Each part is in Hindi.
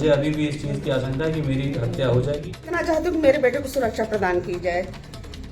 मुझे अभी भी इस चीज़ की आशंका है कि मेरी हत्या हो जाएगी। कहना चाहती हूँ कि मेरे बेटे को सुरक्षा प्रदान की जाए।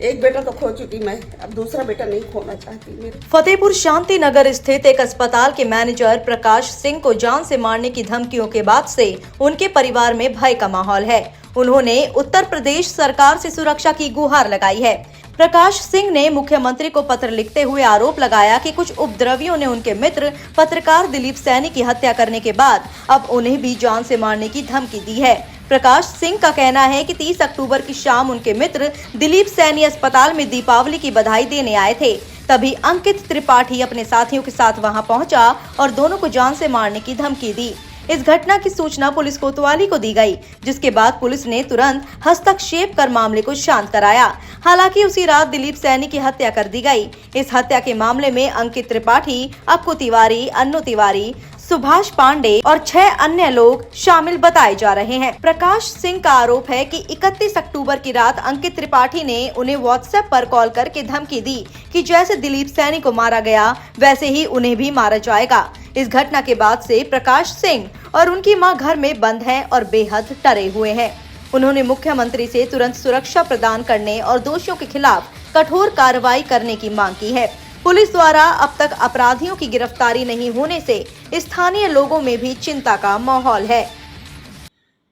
एक बेटा तो खो चुकी मैं, अब दूसरा बेटा नहीं खोना चाहती। मेरे फतेहपुर शांति नगर स्थित एक अस्पताल के मैनेजर प्रकाश सिंह को जान से मारने की धमकियों के बाद से उनके परिवार में भय का माहौल है। उन्होंने उत्तर प्रदेश सरकार से सुरक्षा की गुहार लगाई है। प्रकाश सिंह ने मुख्यमंत्री को पत्र लिखते हुए आरोप लगाया कि कुछ उपद्रवियों ने उनके मित्र पत्रकार दिलीप सैनी की हत्या करने के बाद अब उन्हें भी जान से मारने की धमकी दी है। प्रकाश सिंह का कहना है कि 30 अक्टूबर की शाम उनके मित्र दिलीप सैनी अस्पताल में दीपावली की बधाई देने आए थे। तभी अंकित त्रिपाठी अपने साथियों के साथ वहां पहुंचा और दोनों को जान से मारने की धमकी दी। इस घटना की सूचना पुलिस कोतवाली को दी गई, जिसके बाद पुलिस ने तुरंत हस्तक्षेप कर मामले को शांत कराया। हालांकि उसी रात दिलीप सैनी की हत्या कर दी गई। इस हत्या के मामले में अंकित त्रिपाठी, अक्कू तिवारी, अन्नू तिवारी, सुभाष पांडे और 6 अन्य लोग शामिल बताए जा रहे हैं। प्रकाश सिंह का आरोप है कि 31 अक्टूबर की रात अंकित त्रिपाठी ने उन्हें व्हाट्सएप पर कॉल करके धमकी दी कि जैसे दिलीप सैनी को मारा गया वैसे ही उन्हें भी मारा जाएगा। इस घटना के बाद से प्रकाश सिंह और उनकी मां घर में बंद हैं और बेहद डरे हुए हैं। उन्होंने मुख्यमंत्री से तुरंत सुरक्षा प्रदान करने और दोषियों के खिलाफ कठोर कार्रवाई करने की मांग की है। पुलिस द्वारा अब तक अपराधियों की गिरफ्तारी नहीं होने से स्थानीय लोगों में भी चिंता का माहौल है।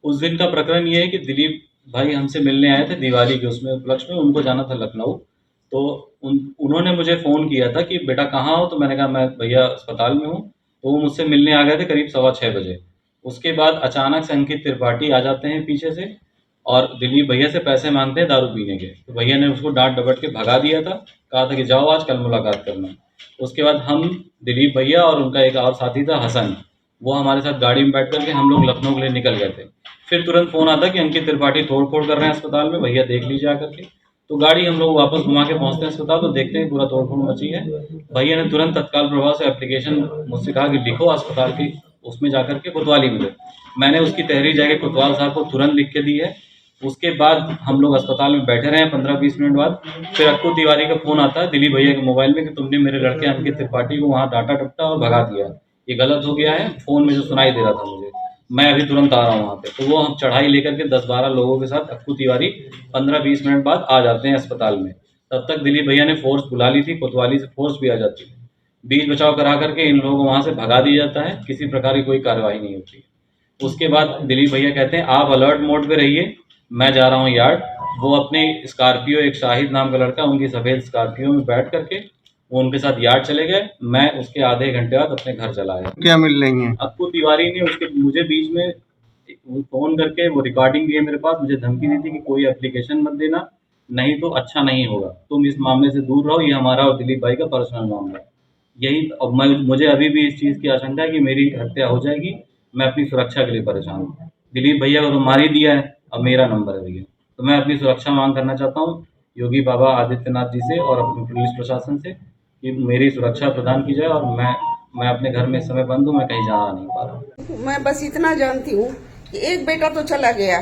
उस दिन का प्रकरण ये है कि दिलीप भाई हमसे मिलने आए थे दिवाली के उसमें उपलक्ष्य में, उनको जाना था लखनऊ। तो उन्होंने मुझे फ़ोन किया था कि बेटा कहाँ हो, तो मैंने कहा मैं भैया अस्पताल में हूँ। तो वो मुझसे मिलने आ गए थे करीब 6:15 बजे। उसके बाद अचानक से अंकित त्रिपाठी आ जाते हैं पीछे से और दिलीप भैया से पैसे मांगते हैं दारू पीने के। तो भैया ने उसको डांट डपट के भगा दिया था, कहा था कि जाओ आज कल मुलाकात करना। उसके बाद हम, दिलीप भैया और उनका एक और साथी था हसन, वो हमारे साथ गाड़ी में बैठ कर के हम लोग लखनऊ के लिए निकल गए थे। फिर तुरंत फ़ोन आता कि अंकित त्रिपाठी तोड़ फोड़ कर रहे हैं अस्पताल में, भैया देख लीजिए आकर के। तो गाड़ी हम लोग वापस घुमा के पहुँचते हैं अस्पताल, तो देखते हैं पूरा तोड़ फोड़ मची है। भैया ने तुरंत तत्काल प्रभाव से एप्लीकेशन मुझसे कहा कि लिखो अस्पताल की उसमें जाकर के कोतवाली में। मैंने उसकी तहरीर जाके कोतवाल साहब को तुरंत लिख के दी है। उसके बाद हम लोग अस्पताल में बैठे रहे 15-20 मिनट बाद फिर अक्कू तिवारी का फ़ोन आता है दिलीप भैया के मोबाइल में कि तुमने मेरे लड़के अंकित त्रिपाठी को वहाँ डांटा डपटा और भगा दिया, ये गलत हो गया है। फ़ोन में जो सुनाई दे रहा था मुझे, मैं अभी तुरंत आ रहा हूँ वहाँ पे। तो वो हम चढ़ाई लेकर के 10-12 लोगों के साथ अक्कू तिवारी 15-20 मिनट बाद आ जाते हैं अस्पताल में। तब तक दिलीप भैया ने फोर्स बुला ली थी, कोतवाली से फोर्स भी आ जाती है। बीच बचाव करा करके इन लोगों को वहाँ से भगा दिया जाता है, किसी प्रकार की कोई कार्रवाई नहीं होती। उसके बाद दिलीप भैया कहते हैं आप अलर्ट मोड पे रहिए, मैं जा रहा हूँ यार्ड। वो अपनी स्कॉर्पियो, एक शाहिद नाम का लड़का, उनकी सफ़ेद स्कॉर्पियो में बैठ करके वो उनके साथ यार्ड चले गए। मैं उसके आधे घंटे बाद अपने घर चला आया। क्या मिल रही है? अक्कू तिवारी ने मुझे बीच में फ़ोन करके वो रिकॉर्डिंग दी है मेरे पास, मुझे धमकी दी थी कि कोई एप्लीकेशन मत देना, नहीं तो अच्छा नहीं होगा, तुम इस मामले से दूर रहो, ये हमारा और दिलीप भाई का पर्सनल मामला है। यही अब मुझे अभी भी इस चीज़ की आशंका है कि मेरी हत्या हो जाएगी। मैं अपनी सुरक्षा के लिए परेशान हूँ। दिलीप भैया को तो मार ही दिया है, अब मेरा नंबर है भैया। तो मैं अपनी सुरक्षा मांग करना चाहता हूँ योगी बाबा आदित्यनाथ जी से और अपने पुलिस प्रशासन से कि मेरी सुरक्षा प्रदान की जाए। और मैं अपने घर में इस समय बंद हूँ, मैं कहीं जा नहीं पा रहा। मैं बस इतना जानती हूँ कि एक बेटा तो चला गया,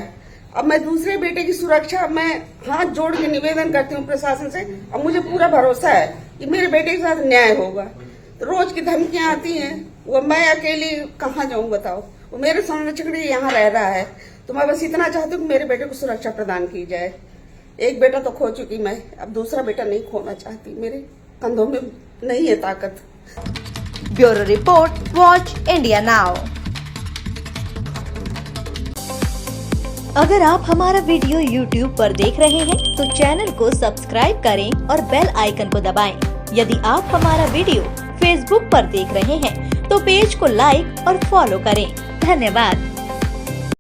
अब मैं दूसरे बेटे की सुरक्षा मैं हाथ जोड़ के निवेदन करती हूँ प्रशासन से। अब मुझे पूरा भरोसा है कि मेरे बेटे के साथ न्याय होगा। तो रोज की धमकियां आती हैं, वो मैं अकेली कहाँ जाऊँ बताओ, वो मेरे संरक्षक यहाँ रह रहा है। तो मैं बस इतना चाहती हूँ कि मेरे बेटे को सुरक्षा प्रदान की जाए। एक बेटा तो खो चुकी मैं, अब दूसरा बेटा नहीं खोना चाहती, मेरे कंधों में नहीं है ताकत। Bureau report, watch India now. अगर आप हमारा वीडियो YouTube पर देख रहे हैं तो चैनल को सब्सक्राइब करें और बेल आइकन को दबाएं। यदि आप हमारा वीडियो Facebook पर देख रहे हैं तो पेज को लाइक और फॉलो करें। धन्यवाद।